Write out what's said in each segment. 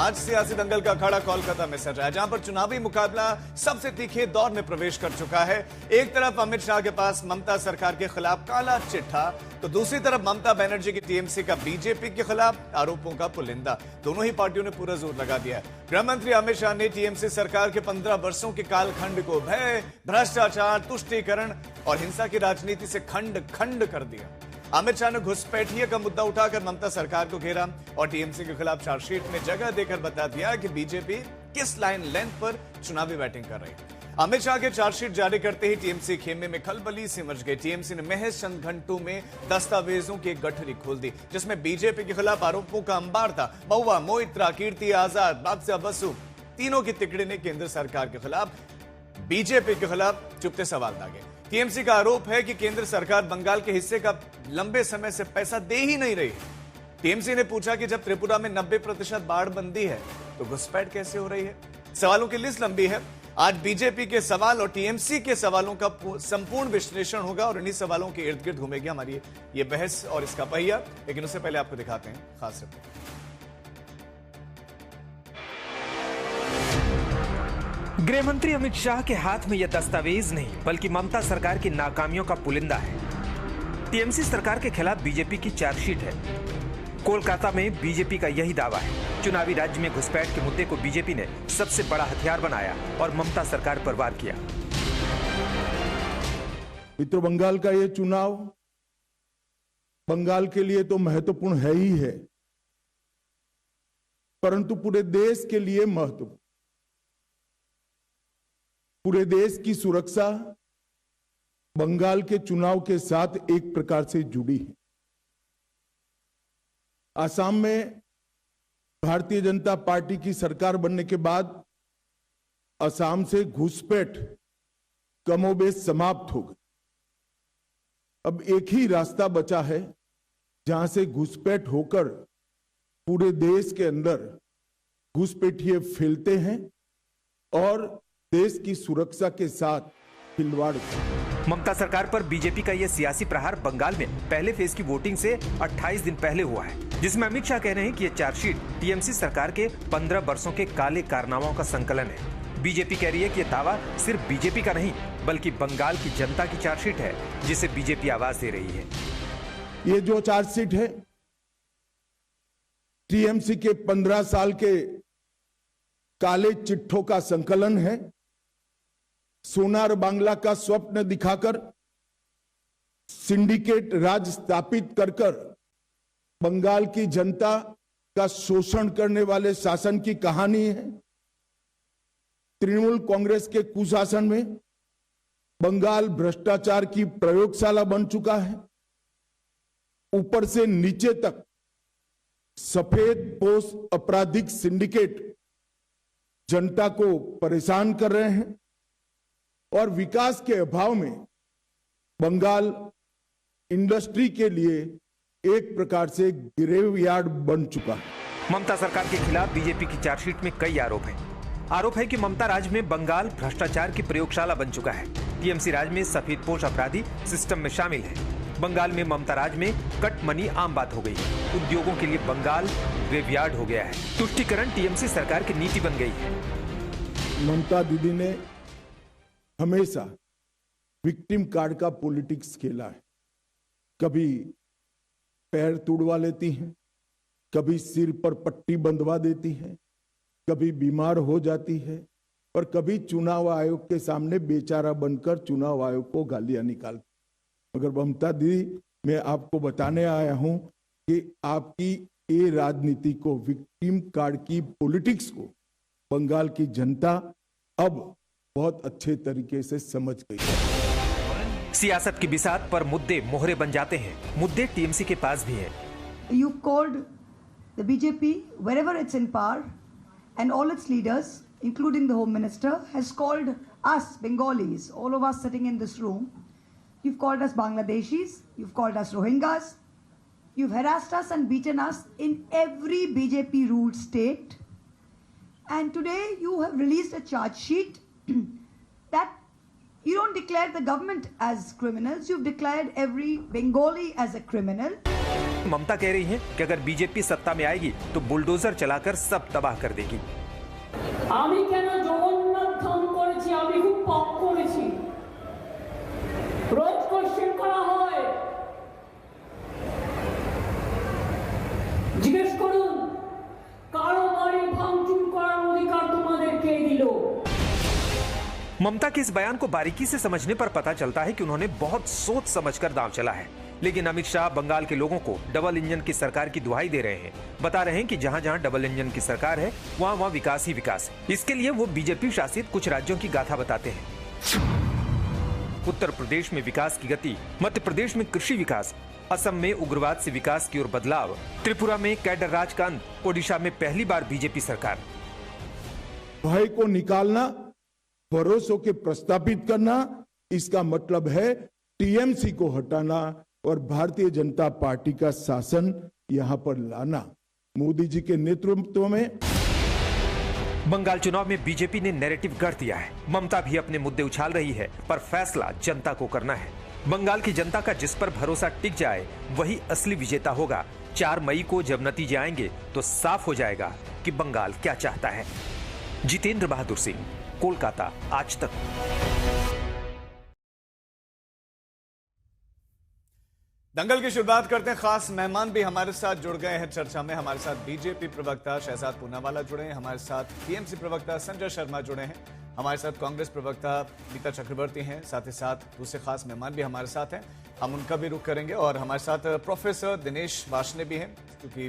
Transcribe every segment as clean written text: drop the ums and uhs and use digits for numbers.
आज सियासी दंगल का अखाड़ा कोलकाता में सज रहा है, जहां पर चुनावी मुकाबला सबसे तीखे दौर में प्रवेश कर चुका है। एक तरफ अमित शाह के पास ममता सरकार के खिलाफ काला चिट्ठा, तो दूसरी तरफ ममता बनर्जी की टीएमसी का बीजेपी के खिलाफ आरोपों का पुलिंदा। दोनों ही पार्टियों ने पूरा जोर लगा दिया है। गृह मंत्री अमित शाह ने टीएमसी सरकार के 15 वर्षों के कालखंड को भय, भ्रष्टाचार, तुष्टीकरण और हिंसा की राजनीति से खंड खंड कर दिया। अमित शाह ने घुसपैठिए का मुद्दा उठाकर ममता सरकार को घेरा और टीएमसी के खिलाफ चार्जशीट में जगह देकर बता दिया कि बीजेपी किस लाइन लेंथ पर चुनावी बैटिंग कर रही है। अमित शाह के चार्जशीट जारी करते ही टीएमसी खेमे में खलबली सी मच गई। टीएमसी ने महज चंद घंटों में दस्तावेजों की एक गठरी खोल दी, जिसमें बीजेपी के खिलाफ आरोपों का अंबार था। महुआ, मोइत्रा, कीर्ति आजाद, बादशाह बसु, तीनों की तिकड़ी ने केंद्र सरकार के खिलाफ, बीजेपी के खिलाफ चुपते सवाल दागे। टीएमसी का आरोप है कि केंद्र सरकार बंगाल के हिस्से का लंबे समय से पैसा दे ही नहीं रही। टीएमसी ने पूछा कि जब त्रिपुरा में 90% बाढ़ बंदी है तो घुसपैठ कैसे हो रही है। सवालों की लिस्ट लंबी है। आज बीजेपी के सवाल और टीएमसी के सवालों का संपूर्ण विश्लेषण होगा और इन्हीं सवालों के इर्द गिर्द घूमेगी हमारी ये बहस और इसका पहिया। लेकिन उससे पहले आपको दिखाते हैं खास रिपोर्ट। गृह मंत्री अमित शाह के हाथ में यह दस्तावेज नहीं बल्कि ममता सरकार की नाकामियों का पुलिंदा है। टीएमसी सरकार के खिलाफ बीजेपी की चार्जशीट है। कोलकाता में बीजेपी का यही दावा है। चुनावी राज्य में घुसपैठ के मुद्दे को बीजेपी ने सबसे बड़ा हथियार बनाया और ममता सरकार पर वार किया। मित्रों, बंगाल का ये चुनाव बंगाल के लिए तो महत्वपूर्ण है ही है, परंतु पूरे देश के लिए महत्वपूर्ण। पूरे देश की सुरक्षा बंगाल के चुनाव के साथ एक प्रकार से जुड़ी है। असम में भारतीय जनता पार्टी की सरकार बनने के बाद असम से घुसपैठ कमोबेश समाप्त हो गई। अब एक ही रास्ता बचा है जहां से घुसपैठ होकर पूरे देश के अंदर घुसपैठिए फैलते हैं और देश की सुरक्षा के साथ खिलवाड़। ममता सरकार पर बीजेपी का यह सियासी प्रहार बंगाल में पहले फेज की वोटिंग से 28 दिन पहले हुआ है, जिसमें अमित शाह कह रहे हैं कि यह चार्जशीट टीएमसी सरकार के 15 वर्षों के काले कारनामों का संकलन है। बीजेपी कह रही है कि यह दावा सिर्फ बीजेपी का नहीं बल्कि बंगाल की जनता की चार्जशीट है, जिसे बीजेपी आवाज दे रही है। ये जो चार्जशीट है टीएमसी के 15 साल के काले चिट्ठों का संकलन है। सोनार बांग्ला का स्वप्न दिखाकर सिंडिकेट राज स्थापित कर बंगाल की जनता का शोषण करने वाले शासन की कहानी है। तृणमूल कांग्रेस के कुशासन में बंगाल भ्रष्टाचार की प्रयोगशाला बन चुका है। ऊपर से नीचे तक सफेद पोश आपराधिक सिंडिकेट जनता को परेशान कर रहे हैं और विकास के अभाव में बंगाल इंडस्ट्री के लिए एक प्रकार से ग्रेवयार्ड बन चुका है। ममता सरकार के खिलाफ बीजेपी की चार्जशीट में कई आरोप हैं। आरोप है कि ममता राज में बंगाल भ्रष्टाचार की प्रयोगशाला बन चुका है। टीएमसी राज में सफेदपोश अपराधी सिस्टम में शामिल है। बंगाल में ममता राज में कट मनी आम बात हो गई है। उद्योगों के लिए बंगाल ग्रेवयार्ड हो गया है। तुष्टीकरण टीएमसी सरकार की नीति बन गई है। ममता दीदी ने हमेशा विक्टिम कार्ड का पॉलिटिक्स खेला है। कभी पैर तुड़वा लेती हैं, कभी सिर पर पट्टी बंधवा देती है, कभी बीमार हो जाती है और कभी चुनाव आयोग के सामने बेचारा बनकर चुनाव आयोग को गालियां निकालती। मगर ममता दीदी, मैं आपको बताने आया हूं कि आपकी ये राजनीति को, विक्टिम कार्ड की पॉलिटिक्स को बंगाल की जनता अब बहुत अच्छे तरीके से समझ गई है। सियासत की बिसात पर मुद्दे मोहरे बन जाते हैं। मुद्दे टीएमसी के पास भी हैं। You called the BJP wherever it's in power, and all its leaders, including the Home Minister, has called us Bengalis, all of us sitting in this room. You've called us Bangladeshis. You've called us Rohingyas. You've harassed us and beaten us in every BJP-ruled state. And today you have released a charge sheet that You don't declare the government as criminals, you've declared every Bengali as a criminal. ममता कह रही हैं कि अगर BJP सत्ता में आएगी तो bulldozer चलाकर सब तबाह कर देगी। আমি কেন জগন্নাথ ধাম করেছি, আমি খুব পাপ করেছি, রোজ কোশ্চেন করা হয়। জিজ্ঞেস করুন কারো বাড়ি ভাঙচুর করার অধিকার তোমাদের কে দিল? ममता के इस बयान को बारीकी से समझने पर पता चलता है कि उन्होंने बहुत सोच समझकर दांव चला है। लेकिन अमित शाह बंगाल के लोगों को डबल इंजन की सरकार की दुहाई दे रहे हैं। बता रहे हैं कि जहां जहां डबल इंजन की सरकार है वहां वहां विकास ही विकास है। इसके लिए वो बीजेपी शासित कुछ राज्यों की गाथा बताते हैं। उत्तर प्रदेश में विकास की गति, मध्य प्रदेश में कृषि विकास, असम में उग्रवाद से विकास की ओर बदलाव, त्रिपुरा में कैडर राज का अंत, ओडिशा में पहली बार बीजेपी सरकार। भय को निकालना, भरोसों के प्रस्तापित करना, इसका मतलब है टीएमसी को हटाना और भारतीय जनता पार्टी का शासन यहां पर लाना। मोदी जी के नेतृत्व में बंगाल चुनाव में बीजेपी ने नैरेटिव गढ़ दिया है। ममता भी अपने मुद्दे उछाल रही है, पर फैसला जनता को करना है। बंगाल की जनता का जिस पर भरोसा टिक जाए वही असली विजेता होगा। 4 मई को जब नतीजे आएंगे तो साफ हो जाएगा कि बंगाल क्या चाहता है। जितेंद्र बहादुर सिंह, कोलकाता, आज तक। दंगल की शुरुआत करते हैं। खास मेहमान भी हमारे साथ जुड़ गए हैं चर्चा में। हमारे साथ बीजेपी प्रवक्ता शहजाद पूनावाला जुड़े हैं, हमारे साथ टीएमसी प्रवक्ता संजय शर्मा जुड़े हैं, हमारे साथ कांग्रेस प्रवक्ता नीता चक्रवर्ती हैं, साथ ही साथ दूसरे खास मेहमान भी हमारे साथ हैं, हम उनका भी रुख करेंगे। और हमारे साथ प्रोफेसर दिनेश वार्ष्णेय भी हैं, क्योंकि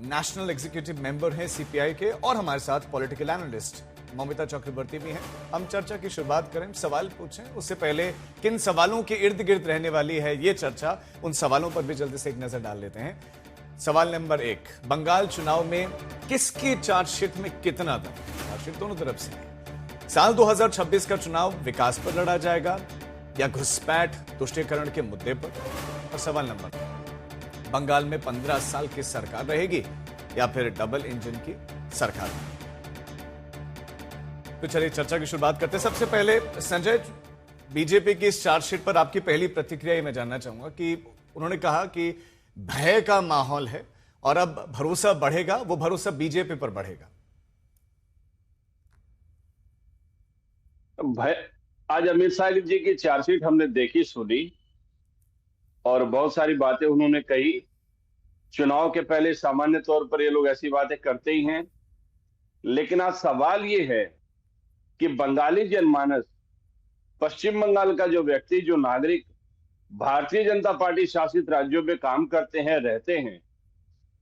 नेशनल एग्जीक्यूटिव मेंबर हैं सीपीआई के, और हमारे साथ पॉलिटिकल एनालिस्ट ममिता चक्रवर्ती भी हैं। हम चर्चा की शुरुआत करें, सवाल पूछें। उससे पहले किन सवालों के इर्द गिर्द रहने वाली है ये चर्चा, उन सवालों पर भी जल्दी से एक नजर डाल लेते हैं। सवाल नंबर 1, बंगाल चुनाव में किसकी चार्जशीट में कितना दम? चार्जशीट दोनों तरफ से है। साल 2026 का चुनाव विकास पर लड़ा जाएगा या घुसपैठ तुष्टीकरण के मुद्दे पर? और सवाल नंबर 2, बंगाल में 15 साल की सरकार रहेगी या फिर डबल इंजन की सरकार? तो चलिए चर्चा की शुरुआत करते हैं। सबसे पहले संजय, बीजेपी की इस चार्जशीट पर आपकी पहली प्रतिक्रिया मैं जानना चाहूंगा कि उन्होंने कहा कि भय का माहौल है और अब भरोसा बढ़ेगा, वो भरोसा बीजेपी पर बढ़ेगा। भय, आज अमित शाह जी की चार्जशीट हमने देखी सुनी और बहुत सारी बातें उन्होंने कही। चुनाव के पहले सामान्य तौर पर ये लोग ऐसी बातें करते ही हैं, लेकिन आज सवाल ये है कि बंगाली जनमानस, पश्चिम बंगाल का जो व्यक्ति, जो नागरिक भारतीय जनता पार्टी शासित राज्यों में काम करते हैं, रहते हैं,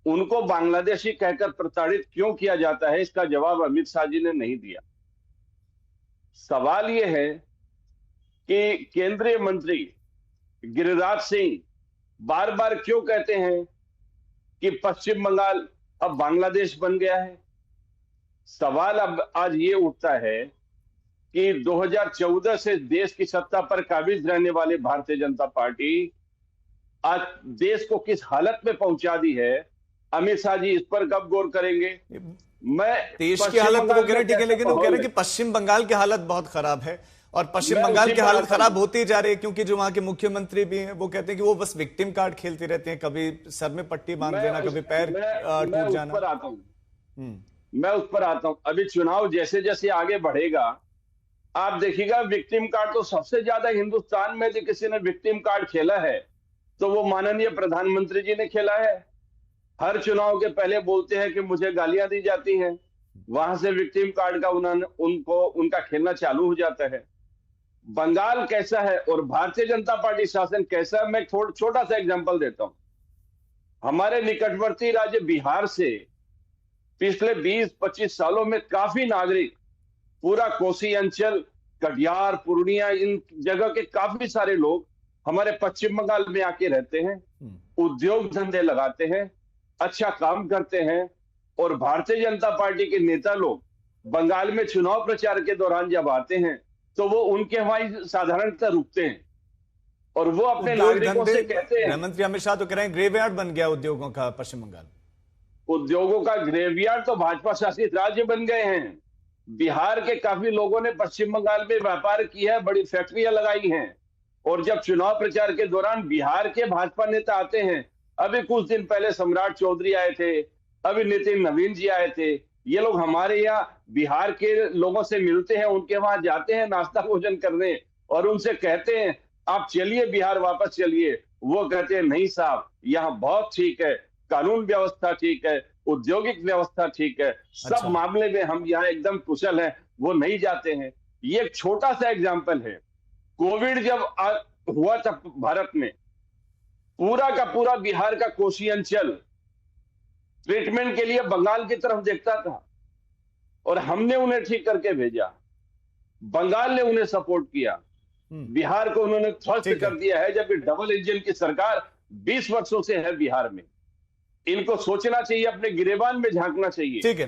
उनको बांग्लादेशी कहकर प्रताड़ित क्यों किया जाता है, इसका जवाब अमित शाह जी ने नहीं दिया। सवाल यह है कि केंद्रीय मंत्री गिरिराज सिंह बार बार क्यों कहते हैं कि पश्चिम बंगाल अब बांग्लादेश बन गया है। सवाल अब आज ये उठता है कि 2014 से देश की सत्ता पर काबिज रहने वाले भारतीय जनता पार्टी आज देश को किस हालत में पहुंचा दी है। अमित शाह जी इस पर कब गौर करेंगे? मैं देश की हालत तो वो कह रहे, ठीक है, लेकिन वो कह रहे हैं कि पश्चिम बंगाल की हालत बहुत खराब है और पश्चिम बंगाल की हालत खराब होती जा रही है, क्योंकि जो वहां के मुख्यमंत्री भी हैं वो कहते हैं कि वो बस विक्टिम कार्ड खेलती रहती हैं, कभी सर में पट्टी बांध देना, कभी पैर टूट जाना। मैं उस पर आता हूं। अभी चुनाव जैसे जैसे आगे बढ़ेगा आप देखिएगा, विक्टिम कार्ड तो सबसे ज्यादा हिंदुस्तान में यदि किसी ने विक्टिम कार्ड खेला है तो वो माननीय प्रधानमंत्री जी ने खेला है। हर चुनाव के पहले बोलते हैं कि मुझे गालियां दी जाती हैं, वहां से विक्टिम कार्ड का उनका खेलना चालू हो जाता है। बंगाल कैसा है और भारतीय जनता पार्टी शासन कैसा है, मैं छोटा सा एग्जांपल देता हूं। हमारे निकटवर्ती राज्य बिहार से पिछले 20-25 सालों में काफी नागरिक, पूरा कोसी अंचल, कटिहार, पूर्णिया, इन जगह के काफी सारे लोग हमारे पश्चिम बंगाल में आके रहते हैं, उद्योग धंधे लगाते हैं, अच्छा काम करते हैं। और भारतीय जनता पार्टी के नेता लोग बंगाल में चुनाव प्रचार के दौरान जब आते हैं तो वो उनके वहां साधारणतः रुकते हैं और वो अपने नागरिकों से कहते हैं। गृहमंत्री अमित शाह तो कह रहे हैं ग्रेवयार्ड बन गया उद्योगों का पश्चिम बंगाल। उद्योगों का ग्रेवयार्ड तो भाजपा शासित राज्य बन गए हैं। बिहार के काफी लोगों ने पश्चिम बंगाल में व्यापार किया है, बड़ी फैक्ट्रियां लगाई हैं, और जब चुनाव प्रचार के दौरान बिहार के भाजपा नेता आते हैं, अभी कुछ दिन पहले सम्राट चौधरी आए थे, अभी नितिन नवीन जी आए थे, ये लोग हमारे यहाँ बिहार के लोगों से मिलते हैं, उनके वहां जाते हैं नाश्ता भोजन करने, और उनसे कहते हैं आप चलिए बिहार वापस चलिए। वो कहते हैं नहीं साहब, यहाँ बहुत ठीक है, कानून व्यवस्था ठीक है, औद्योगिक व्यवस्था ठीक है, सब मामले में हम यहाँ एकदम कुशल हैं, वो नहीं जाते हैं। ये एक छोटा सा एग्जाम्पल है। कोविड जब हुआ था भारत में, पूरा का पूरा बिहार का कोसी अंचल ट्रीटमेंट के लिए बंगाल की तरफ देखता था, और हमने उन्हें ठीक करके भेजा। बंगाल ने उन्हें सपोर्ट किया, बिहार को उन्होंने ध्वस्त कर दिया है, जबकि डबल इंजन की सरकार 20 वर्षों से है बिहार में। इनको सोचना चाहिए, अपने गिरेबान में झांकना चाहिए। ठीक है।